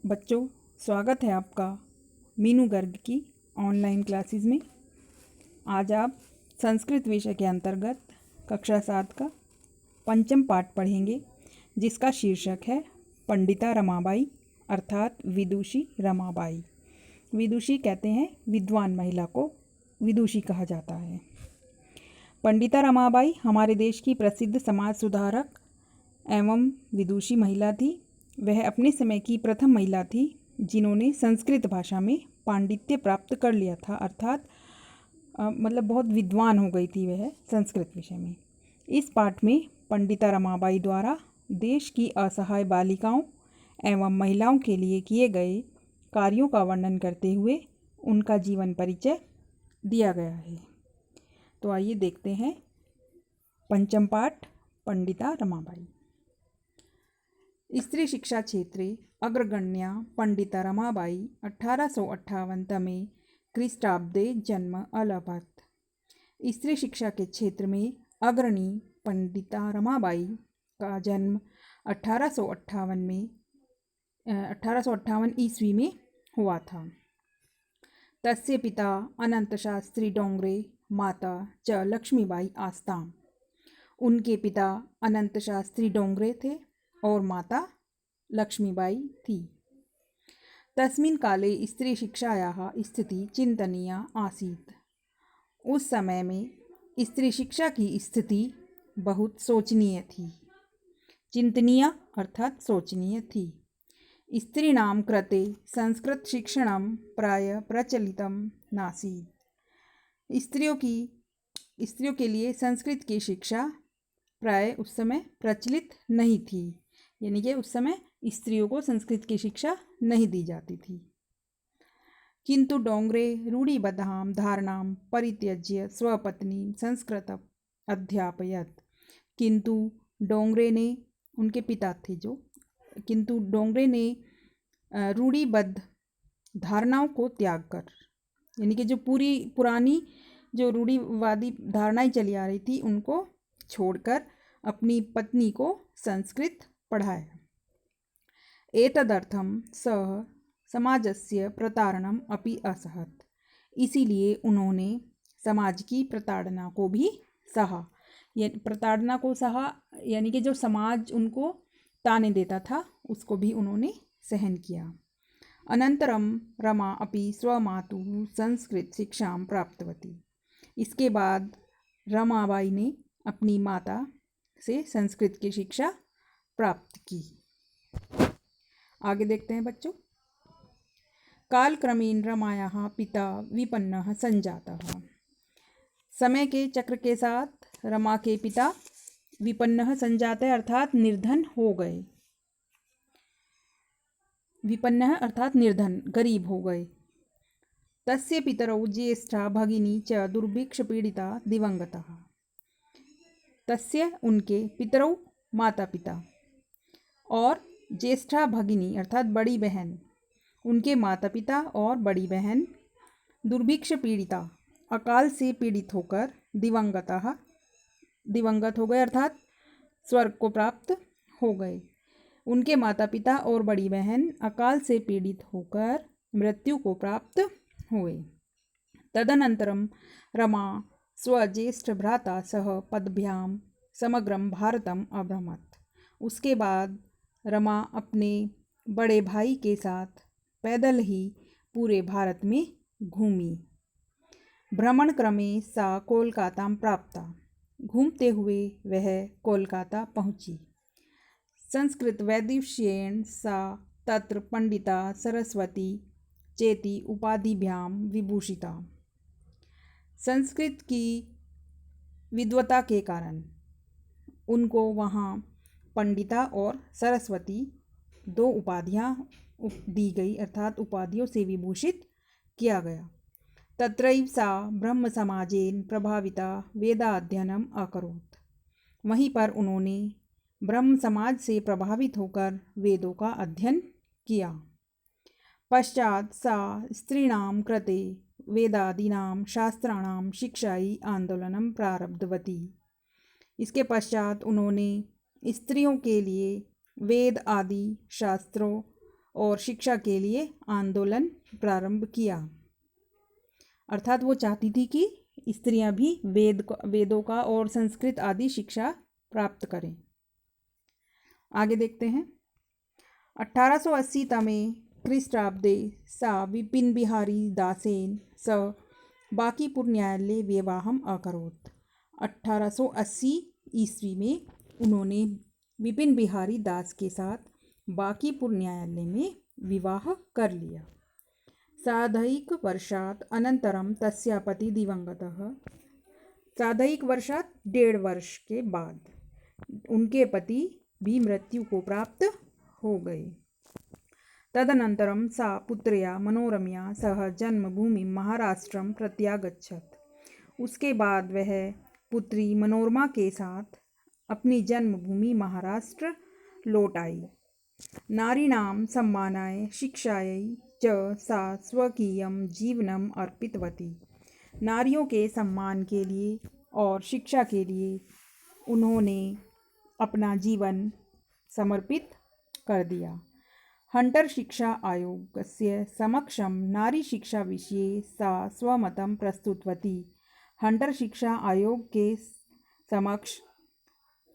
बच्चों, स्वागत है आपका मीनू गर्ग की ऑनलाइन क्लासेस में। आज आप संस्कृत विषय के अंतर्गत कक्षा 7 का पंचम पाठ पढ़ेंगे, जिसका शीर्षक है पंडिता रमाबाई अर्थात विदुषी रमाबाई। विदुषी कहते हैं विद्वान महिला को विदुषी कहा जाता है। पंडिता रमाबाई हमारे देश की प्रसिद्ध समाज सुधारक एवं विदुषी महिला थी। वह अपने समय की प्रथम महिला थी जिन्होंने संस्कृत भाषा में पांडित्य प्राप्त कर लिया था, अर्थात मतलब बहुत विद्वान हो गई थी वह संस्कृत विषय में। इस पाठ में पंडिता रमाबाई द्वारा देश की असहाय बालिकाओं एवं महिलाओं के लिए किए गए कार्यों का वर्णन करते हुए उनका जीवन परिचय दिया गया है। तो आइए देखते हैं पंचम पाठ पंडिता रमाबाई। स्त्री शिक्षा क्षेत्रे अग्रगण्या पंडिता रमाबाई 1858 तमे ख्रीष्टाब्दे जन्म अलभत। स्त्री शिक्षा के क्षेत्र में अग्रणी पंडिता रमाबाई का जन्म 1858 ईस्वी में हुआ था। तस्य पिता अनंत शास्त्री डोंगरे, माता च लक्ष्मीबाई आस्ताम। उनके पिता अनंत शास्त्री डोंगरे थे और माता लक्ष्मीबाई थी। तस्मिन् काले स्त्री शिक्षायाः स्थिति चिंतनीया आसीत्। उस समय में स्त्री शिक्षा की स्थिति बहुत सोचनीय थी। चिंतनीय अर्थात सोचनीय थी। स्त्रीणां कृते संस्कृत शिक्षणं प्राय प्रचलितं नासीत्। स्त्रियों के लिए संस्कृत की शिक्षा प्राय उस समय प्रचलित नहीं थी, यानी कि उस समय स्त्रियों को संस्कृत की शिक्षा नहीं दी जाती थी। किंतु डोंगरे रूढ़िबद्धां धारणां परित्यज्य स्वपत्नी संस्कृत अध्यापयत। किंतु डोंगरे ने, उनके पिता थे जो, किंतु डोंगरे ने रूढ़िबद्ध धारणाओं को त्याग कर, यानी कि जो पुरानी जो रूढ़िवादी धारणाएं चली आ रही थी उनको छोड़कर अपनी पत्नी को संस्कृत पढ़ाया। एतदर्थं सः समाजस्य प्रताड़नम् अपि असहत। इसीलिए उन्होंने समाज की प्रताड़ना को भी सहा। प्रताड़ना को सहा यानी कि जो समाज उनको ताने देता था उसको भी उन्होंने सहन किया। अनंतरम रमा अपि स्वमातुः संस्कृत शिक्षां प्राप्तवती। इसके बाद रमाबाई ने अपनी माता से संस्कृत की शिक्षा प्राप्त की। आगे देखते हैं बच्चों। कालक्रमेण रमायाः पिता विपन्नः संजातः। समय के चक्र के साथ रमा के पिता विपन्नः संजातः अर्थात निर्धन हो गए। विपन्नः अर्थात निर्धन, गरीब हो गए। तस्य पितरौ ज्येष्ठा भगिनी च दुर्भिक्ष पीड़िता दिवंगतः। तस्य उनके पितरौ माता पिता और ज्येष्ठा भगिनी अर्थात बड़ी बहन, उनके माता पिता और बड़ी बहन दुर्भिक्ष पीड़िता अकाल से पीड़ित होकर दिवंगत हो गए अर्थात स्वर्ग को प्राप्त हो गए। उनके माता पिता और बड़ी बहन अकाल से पीड़ित होकर मृत्यु को प्राप्त हुए। तदनंतरम रमा स्वज्येष्ठ भ्राता सह पदभ्याम समग्रम भारतम अभ्रमत। उसके बाद रमा अपने बड़े भाई के साथ पैदल ही पूरे भारत में घूमी। भ्रमण क्रमे सा कोलकातां प्राप्ता। घूमते हुए वह कोलकाता पहुंची। संस्कृत वैदुष्येण सा तत्र पंडिता सरस्वती चेति उपाधिभ्याम विभूषिता। संस्कृत की विद्वता के कारण उनको वहाँ पंडिता और सरस्वती दो उपाधियाँ दी गई, अर्थात उपाधियों से विभूषित किया गया। तत्रैव सा ब्रह्म समाजेन प्रभाविता वेदाध्ययनम अकरोत्। वहीं पर उन्होंने ब्रह्म समाज से प्रभावित होकर वेदों का अध्ययन किया। पश्चात सा स्त्रीणां कृते वेदादीनां शास्त्राणां शिक्षाई आंदोलनम प्रारब्धवती। इसके पश्चात उन्होंने स्त्रियों के लिए वेद आदि शास्त्रों और शिक्षा के लिए आंदोलन प्रारंभ किया। अर्थात वो चाहती थी कि स्त्रियां भी वेदों का और संस्कृत आदि शिक्षा प्राप्त करें। आगे देखते हैं। 1880 तमे ख्रीष्टाब्दे सा विपिन बिहारी दासेन स बांकीपुर न्यायालय विवाहम अकरोत्। 1880 ईस्वी में उन्होंने विपिन बिहारी दास के साथ बांकीपुर न्यायालय में विवाह कर लिया। साधैक वर्षात् अनंतरम तस्या पति दिवंगतः। साधैक वर्षात् 1.5 वर्ष के बाद उनके पति भी मृत्यु को प्राप्त हो गए। तदनंतरम सा पुत्र्या मनोरमया सह जन्मभूमि महाराष्ट्रम प्रत्यागच्छत्। उसके बाद वह पुत्री मनोरमा के साथ अपनी जन्मभूमि महाराष्ट्र लौट आई। नारीणां सम्मानाय शिक्षायै च सा स्वकीयं जीवनम अर्पितवती। नारियों के सम्मान के लिए और शिक्षा के लिए उन्होंने अपना जीवन समर्पित कर दिया। हंटर शिक्षा आयोगस्य समक्षम नारी शिक्षा विषये सा स्वमतं प्रस्तुतवती। हंटर शिक्षा आयोग के समक्ष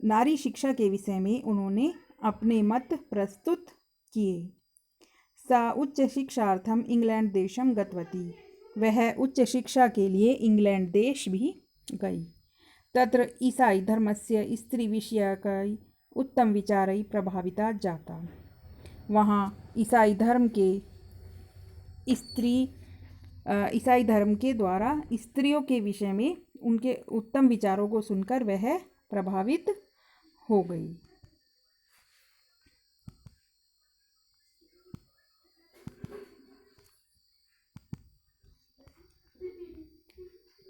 नारी शिक्षा के विषय में उन्होंने अपने मत प्रस्तुत किए। सा उच्च शिक्षार्थम इंग्लैंड देशम गतवती। वह उच्च शिक्षा के लिए इंग्लैंड देश भी गई। तत्र ईसाई धर्मस्य स्त्री विषयकै उत्तम विचारै प्रभाविता जाता। वहाँ ईसाई धर्म के द्वारा स्त्रियों के विषय में उनके उत्तम विचारों को सुनकर वह प्रभावित हो गई।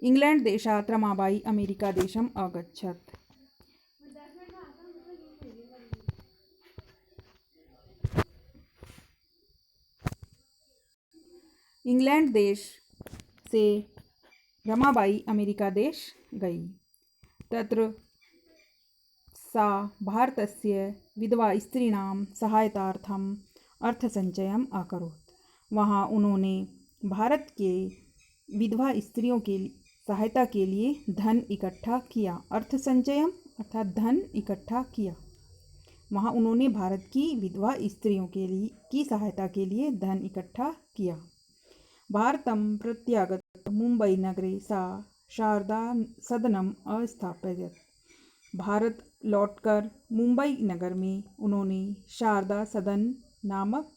इंग्लैंड देशात् रमाबाई अमेरिका देशम अगच्छत्। इंग्लैंड देश से रमाबाई अमेरिका देश गई। तत्र सा भारतस्य विधवा स्त्रीणां सहायतार्थम अर्थसंचयम् अकरोत्। वहाँ उन्होंने भारत के विधवा स्त्रियों के सहायता के लिए धन इकट्ठा किया। अर्थसंचयम अर्थात धन इकट्ठा किया। वहाँ उन्होंने भारत की विधवा स्त्रियों की सहायता के लिए धन इकट्ठा किया। भारतं प्रत्यागत मुंबई नगरे सा शारदा सदनम अस्थापयत्। भारत लौटकर मुंबई नगर में उन्होंने शारदा सदन नामक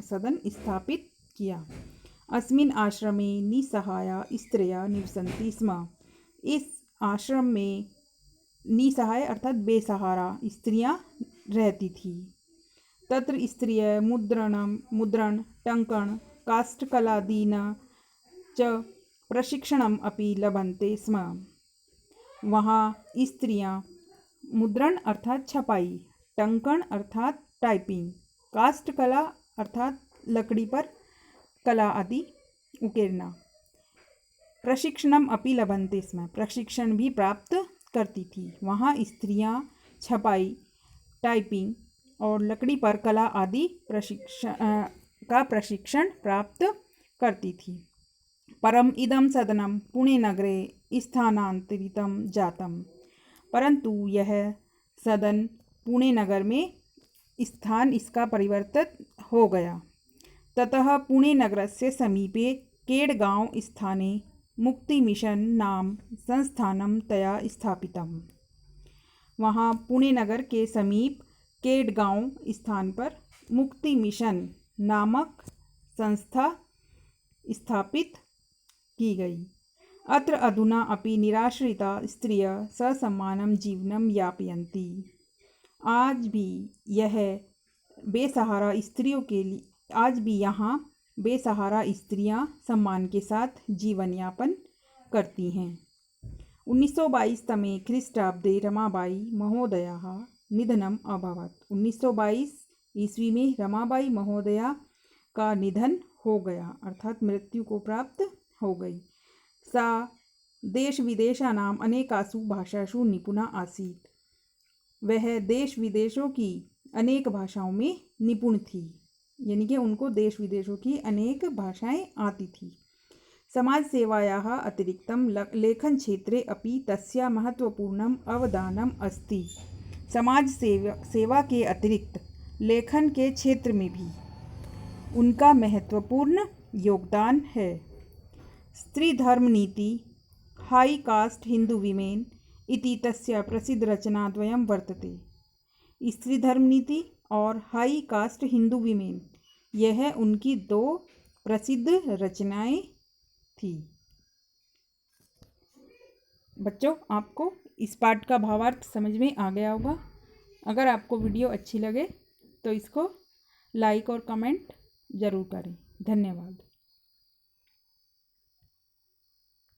सदन स्थापित किया। अस्मिन् आश्रमे निसहाया स्त्रियः निवसन्ति स्म। इस आश्रम में निसहाय अर्थात बेसहारा स्त्रियां रहती थी। तत्र स्त्रियः मुद्रण टंकण काष्ठकलादीन च प्रशिक्षणम अपि लभन्ते स्म। वहाँ स्त्रियां मुद्रण अर्थात छपाई, टंकण अर्थात टाइपिंग, काष्ठकला अर्थात लकड़ी पर कला आदि उकेरना, प्रशिक्षणम अपि लभन्ते स्म प्रशिक्षण भी प्राप्त करती थी। वहाँ स्त्रियां छपाई, टाइपिंग और लकड़ी पर कला आदि प्रशिक्षण प्राप्त करती थी। परम इदम सदनम पुणे नगरे स्थानांतरितम जातम। परंतु यह सदन पुणे नगर में स्थान इसका परिवर्तित हो गया। ततः पुणे नगरस्य समीपे केडगांव स्थाने मुक्ति मिशन नाम संस्थानम तया स्थापितम। वहाँ पुणे नगर के समीप केडगांव स्थान पर मुक्ति मिशन नामक संस्था स्थापित की गई। अत्र अधुना अपि निराश्रिता स्त्रियः ससम्मानं जीवनं यापयन्ति। आज भी यहाँ बेसहारा स्त्रियां सम्मान के साथ जीवन यापन करती हैं। 1922 तमे ख्रीष्टाब्दे रमाबाई महोदयाः निधनम अभवत्। 1922 ईस्वी में रमाबाई महोदया का निधन हो गया अर्थात मृत्यु को प्राप्त हो गई। सा देश विदेशानाम अनेकासु भाषासु निपुणा आसीत्। वह देश विदेशों की अनेक भाषाओं में निपुण थी। यानी कि उनको देश विदेशों की अनेक भाषाएं आती थी। समाजसेवायाः अतिरिक्तं लेखनक्षेत्रे अपि तस्य महत्वपूर्णम् अवदानम् अस्ति। सेवा के अतिरिक्त लेखन के क्षेत्र में भी उनका महत्वपूर्ण योगदान है। स्त्रीधर्मनीति हाई कास्ट हिंदू विमेन इति तस्य प्रसिद्धरचनाद्वयं वर्तते। स्त्रीधर्मनीति और हाई कास्ट हिंदू विमेन, यह उनकी 2 प्रसिद्ध रचनाएं थी। बच्चों, आपको इस पाठ का भावार्थ समझ में आ गया होगा। अगर आपको वीडियो अच्छी लगे तो इसको लाइक और कमेंट ज़रूर करें। धन्यवाद।